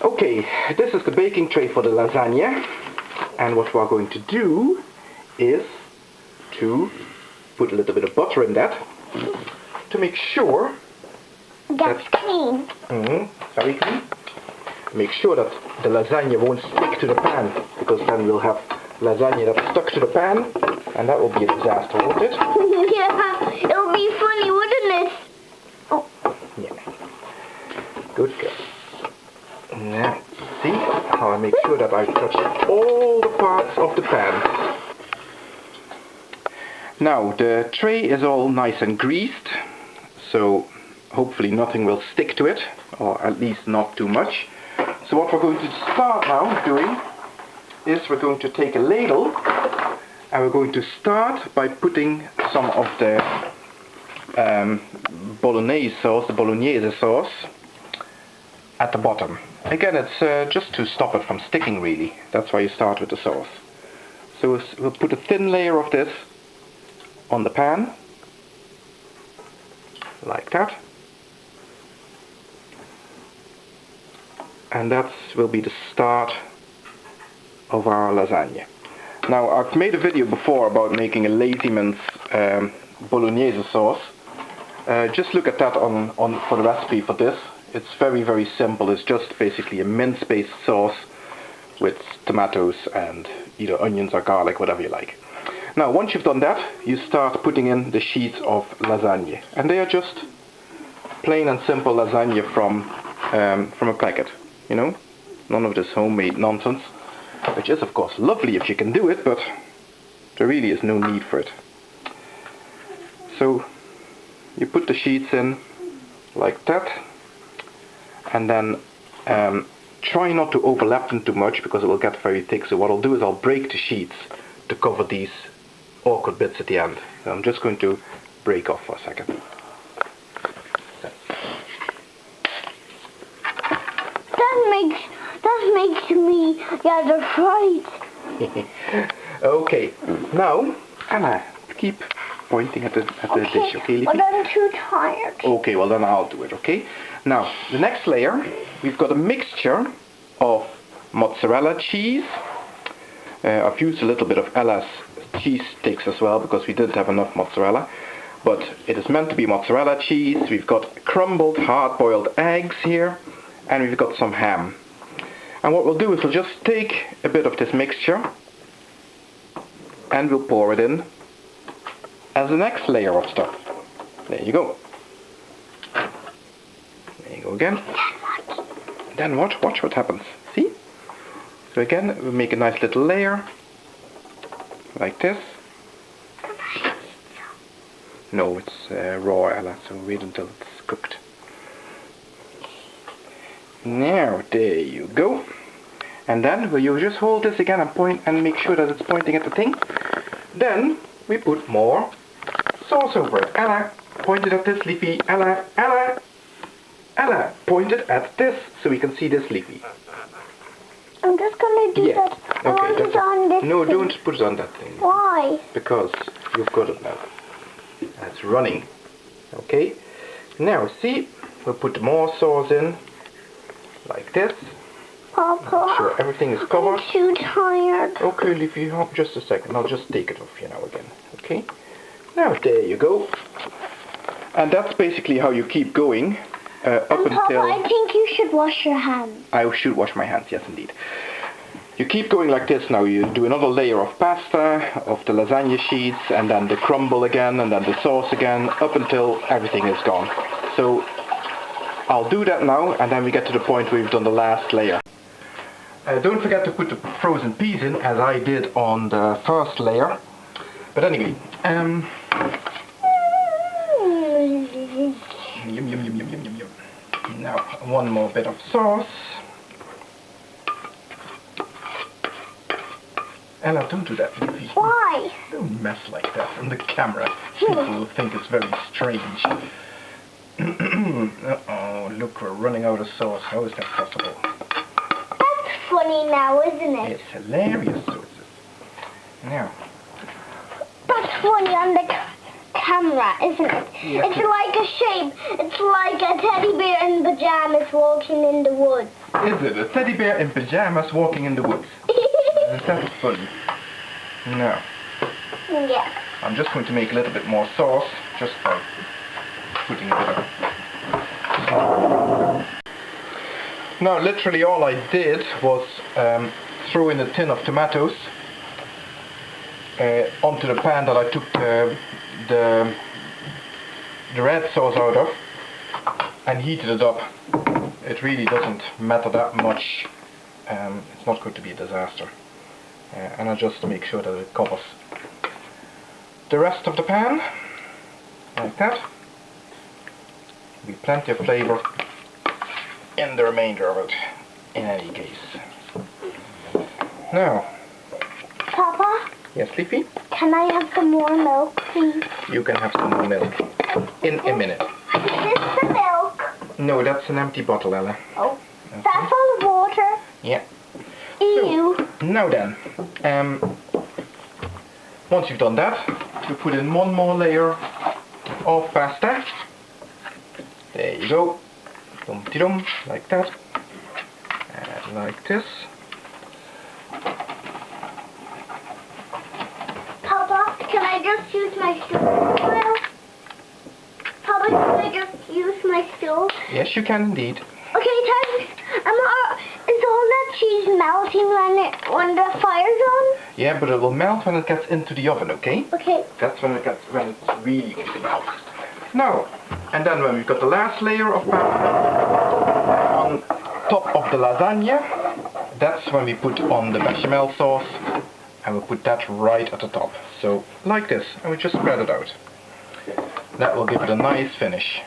Okay, this is the baking tray for the lasagna, and what we are going to do is to put a little bit of butter in that to make sure that's clean. Very clean. Make sure that the lasagna won't stick to the pan, because then we'll have lasagna that's stuck to the pan, and that will be a disaster, won't it? Yeah, it'll be funny, wouldn't it? Oh. Yeah. Good girl. Now, see how I make sure that I touch all the parts of the pan. Now, the tray is all nice and greased, so hopefully nothing will stick to it, or at least not too much. So what we're going to start now doing is we're going to take a ladle and we're going to start by putting some of the bolognese sauce at the bottom. Again, it's just to stop it from sticking, really. That's why you start with the sauce. So we'll put a thin layer of this on the pan, like that. And that will be the start of our lasagna. Now, I've made a video before about making a Lazy Mince bolognese sauce. Just look at that for the recipe for this. It's very, very simple. It's just basically a mince-based sauce with tomatoes and either onions or garlic, whatever you like. Now, once you've done that, you start putting in the sheets of lasagna, and they are just plain and simple lasagna from a packet. You know, none of this homemade nonsense, which is of course lovely if you can do it, but there really is no need for it. So you put the sheets in like that, and then try not to overlap them too much, because it will get very thick. So what I'll do is I'll break the sheets to cover these awkward bits at the end. So I'm just going to break off for a second. That makes me rather fright. Okay, now Anna, keep pointing at the dish, okay, Leafy? But I'm too tired. Okay, well then I'll do it, okay? Now, the next layer, we've got a mixture of mozzarella cheese. I've used a little bit of Ella's cheese sticks as well, because we didn't have enough mozzarella. But it is meant to be mozzarella cheese. We've got crumbled hard-boiled eggs here, and we've got some ham. And what we'll do is we'll just take a bit of this mixture and we'll pour it in as the next layer of stuff. There you go. There you go again. Then what? Watch what happens. See? So again, we'll make a nice little layer like this. No, it's raw, Ella, so wait until it's cooked. Now, there you go. And then will you just hold this again and point and make sure that it's pointing at the thing. Then we put more sauce over it. Ella, pointed at this, Leafy. Ella, Ella, Ella, pointed at this, so we can see this, Leafy. I'm just gonna do that. I want it on this No, thing. don't put it on that thing. Why? Because you've got it now. It's running. Okay. Now, see, we'll put more sauce in. Like this. Papa, make sure everything is covered. I'm too tired. Okay, Leafy, hold just a second. I'll just take it off you now again. Okay? Now, there you go. And that's basically how you keep going up until... Papa, I think you should wash your hands. I should wash my hands, yes indeed. You keep going like this now. You do another layer of pasta, of the lasagna sheets, and then the crumble again, and then the sauce again, up until everything is gone. So I'll do that now, and then we get to the point where we've done the last layer. Don't forget to put the frozen peas in, as I did on the first layer. But anyway, yum, yum, yum, yum, yum, yum, yum. Now, one more bit of sauce. Ella, don't do that, Leafy. Why? Don't mess like that on the camera. People will think it's very strange. Uh-oh, look, we're running out of sauce. How is that possible? That's funny now, isn't it? It's hilarious, so it's... Now. That's funny on the camera, isn't it? Yes, it's like a shape. It's like a teddy bear in pajamas walking in the woods. Is it? A teddy bear in pajamas walking in the woods? That's funny. Now, Yeah. I'm just going to make a little bit more sauce, just by putting a bit of... Now, literally all I did was throw in a tin of tomatoes onto the pan that I took the red sauce out of and heated it up. It really doesn't matter that much. It's not going to be a disaster. And I just make sure that it covers the rest of the pan, like that. There'll be plenty of flavour in the remainder of it, in any case. Now, Papa? yes, Leafy? Can I have some more milk, please? You can have some more milk in a minute. Is this the milk? No, that's an empty bottle, Ella. Oh. Okay. That's full of water? Yeah. Ew. So, now then, once you've done that, you put in one more layer of pasta. There you go. Dum-de-dum, like that. And like this. Papa, can I just use my stool? Papa, can I just use my stool? Yes, you can indeed. Okay, thanks. Is all that cheese melting when the fire's on? Yeah, but it will melt when it gets into the oven, okay? Okay. That's when it's really going to melt. Now, and then when we've got the last layer of pasta on top of the lasagna, that's when we put on the bechamel sauce, and we'll put that right at the top. So, like this, and we just spread it out. That will give it a nice finish.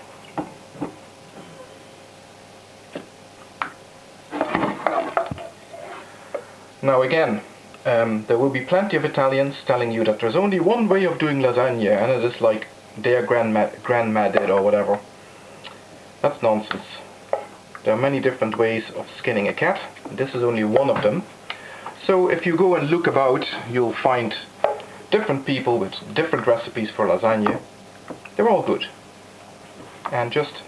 Now again, there will be plenty of Italians telling you that there's only one way of doing lasagna, and it is like their grandma did or whatever. That's nonsense. There are many different ways of skinning a cat. This is only one of them. So if you go and look about, you'll find different people with different recipes for lasagna. They're all good. And just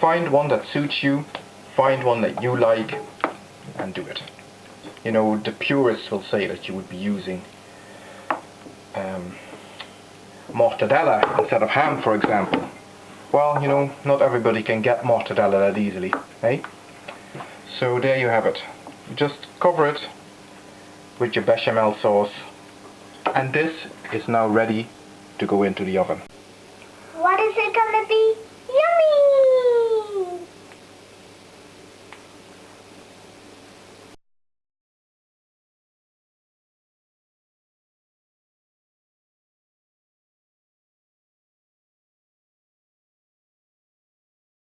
find one that suits you, find one that you like, and do it. You know, the purists will say that you would be using mortadella instead of ham, for example. Well, you know, not everybody can get mortadella that easily, eh? So there you have it. You just cover it with your bechamel sauce, and this is now ready to go into the oven.